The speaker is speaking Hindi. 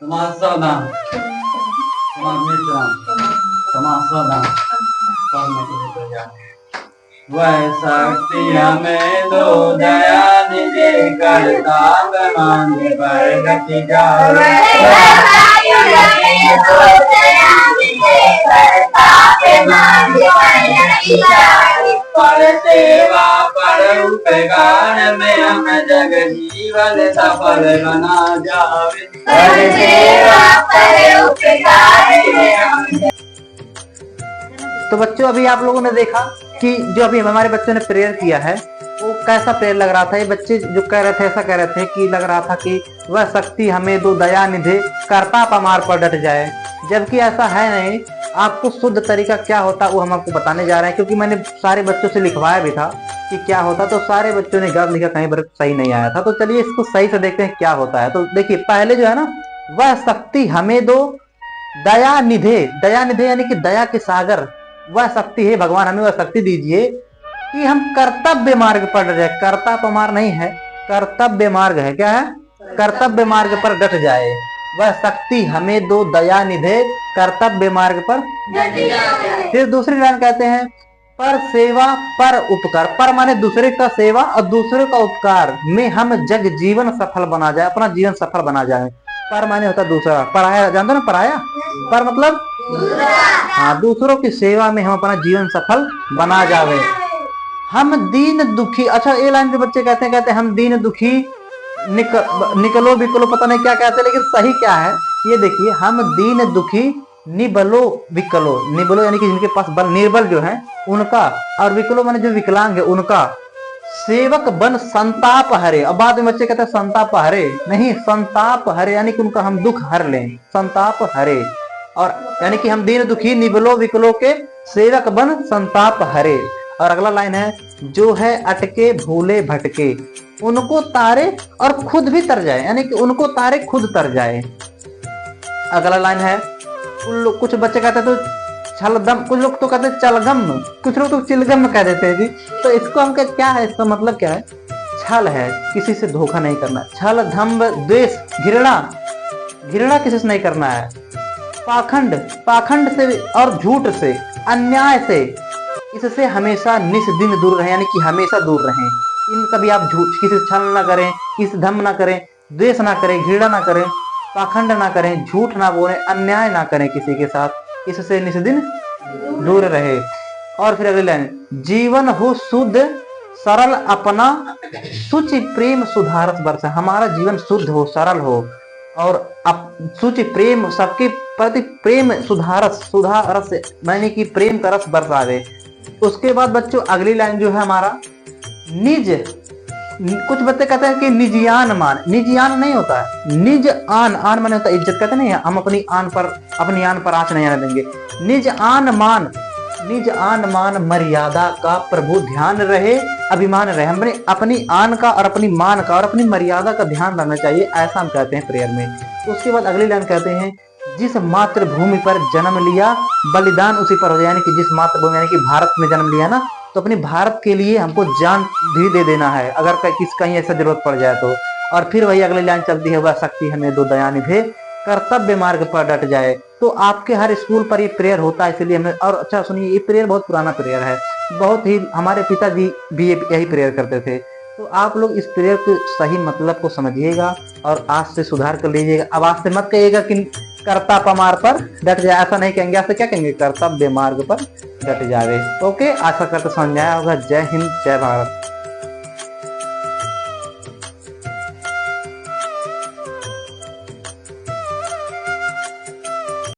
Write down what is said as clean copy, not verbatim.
समासोदम समामित्रम समासोदम वह शक्ति हमें दो दया निधि करता मान पर गति जावे पर सेवा पर उपकार में हम जग जीवन सफल बना जावे पर सेवा पर उपकार में हम। तो बच्चों अभी आप लोगों ने देखा कि जो अभी हमारे बच्चों ने प्रेयर किया है वो कैसा प्रेयर लग रहा था। ये बच्चे जो कह रहे थे ऐसा कह रहे थे कि लग रहा था कि वह शक्ति हमें दो दया निधे करता पमार पर डट जाए, जबकि ऐसा है नहीं। आपको शुद्ध तरीका क्या होता वो हम आपको बताने जा रहे हैं, क्योंकि मैंने सारे बच्चों से लिखवाया भी था कि क्या होता, तो सारे बच्चों ने गलत लिखा, कहीं पर सही नहीं आया था। तो चलिए इसको सही से देखते हैं क्या होता है। तो देखिए पहले जो है ना, वह शक्ति हमें दो दया निधे, दया निधे यानी कि दया के सागर, वह शक्ति है भगवान हमें वह शक्ति दीजिए कि हम कर्तव्य मार्ग पर डट जाए। कर्ता पमार नहीं है, कर्तव्य मार्ग है। क्या है? कर्तव्य मार्ग पर डट जाए। वह शक्ति हमें दो दया निधे कर्तव्य मार्ग पर डट जाए। फिर दूसरी लाइन कहते हैं पर सेवा पर उपकार, पर माने दूसरे का सेवा और दूसरे का उपकार में हम जग जीवन सफल बना जाए, अपना जीवन सफल बना जाए। पर माने होता दूसरा, पराया जानते ना, पराया पर मतलब हाँ, दूसरों की सेवा में हम अपना जीवन सफल बना जावे। हम दीन दुखी, अच्छा ये लाइन जो बच्चे कहते हैं हम दीन दुखी निकलो विकलो, पता नहीं क्या कहते हैं, लेकिन सही क्या है ये देखिए। हम दीन दुखी निबलो विकलो, निबलो यानी कि जिनके पास बल, निर्बल जो है उनका, और विकलो माने जो विकलांग है उनका सेवक बन संताप हरे। अब बाद में बच्चे कहते हैं संताप हरे नहीं, संताप हरे यानी कि उनका हम दुख हर लें, संताप हरे। और यानी कि हम दीन दुखी निबलो विकलो के सेवक बन संताप हरे। और अगला लाइन है जो है अटके भूले भटके उनको तारे और खुद भी तर जाए, यानी कि उनको तारे खुद तर जाए। अगला लाइन है कुछ बच्चे कहते तो छलदम, कुछ लोग तो कहते चलगम, कुछ लोग तो चिलगम कह देते हैं जी। तो इसको हम क्या है, इसका मतलब क्या है? छल है, किसी से धोखा नहीं करना। छल धम्ब द्वेष घृणा, घृणा किसी से नहीं करना है। पाखंड, पाखंड से और झूठ से, अन्याय से, इससे हमेशा निस दिन दूर रहें, यानी कि हमेशा दूर रहें। इन कभी आप झूठ, किसी से छल ना करें, किसी धम्म ना करें, द्वेष ना करें, घृणा ना करें, पाखंड ना करें, झूठ ना बोलें, अन्याय ना करें किसी के साथ, इससे निस दिन दूर रहे। और फिर अगली लाइन जीवन हो शुद्ध सरल अपना सुचि प्रेम सुधारस वर्ष, हमारा जीवन शुद्ध हो, सरल हो और सुचि प्रेम, सबके प्रति प्रेम सुधारस, सुधारस यानी कि प्रेम का रस बरसावे। उसके बाद बच्चों अगली लाइन जो है हमारा निज, कुछ बच्चे कहते हैं कि निजयान मान, निजयान नहीं होता है, निज आन, आन माने होता है इज्जत, कहते नहीं, हम अपनी आन पर आंच नहीं आने देंगे। निज आन मान, निज आन मान मर्यादा का प्रभु ध्यान रहे, अभिमान रहे। हमने अपनी आन का और अपनी मान का और अपनी मर्यादा का ध्यान रखना चाहिए, ऐसा हम कहते हैं प्रेयर में। उसके बाद अगली लाइन कहते हैं जिस मातृभूमि पर जन्म लिया बलिदान उसी पर हो जाए, यानी कि जिस मातृभूमि यानी कि भारत में जन्म लिया ना, तो अपने भारत के लिए हमको जान भी दे देना है अगर कहीं ऐसा जरूरत पड़ जाए तो। और फिर वही अगली लाइन चलती है वह शक्ति हमें दो दया निधे कर्तव्य मार्ग पर डट जाए। तो आपके हर स्कूल पर ये प्रेयर होता है, इसलिए हमने, और अच्छा सुनिए ये प्रेयर बहुत पुराना प्रेयर है, बहुत ही हमारे पिताजी भी यही प्रेयर करते थे। तो आप लोग इस प्रेयर के सही मतलब को समझिएगा और आज से सुधार कर लीजिएगा। अब आज से मत कहिएगा कि कर्ता पमार पर डट जाए, ऐसा नहीं कहेंगे, आज से क्या कहेंगे? कर्तव्य मार्ग पर डट जावे। ओके, आशा करते समझ में आया होगा। जय हिंद, जय भारत।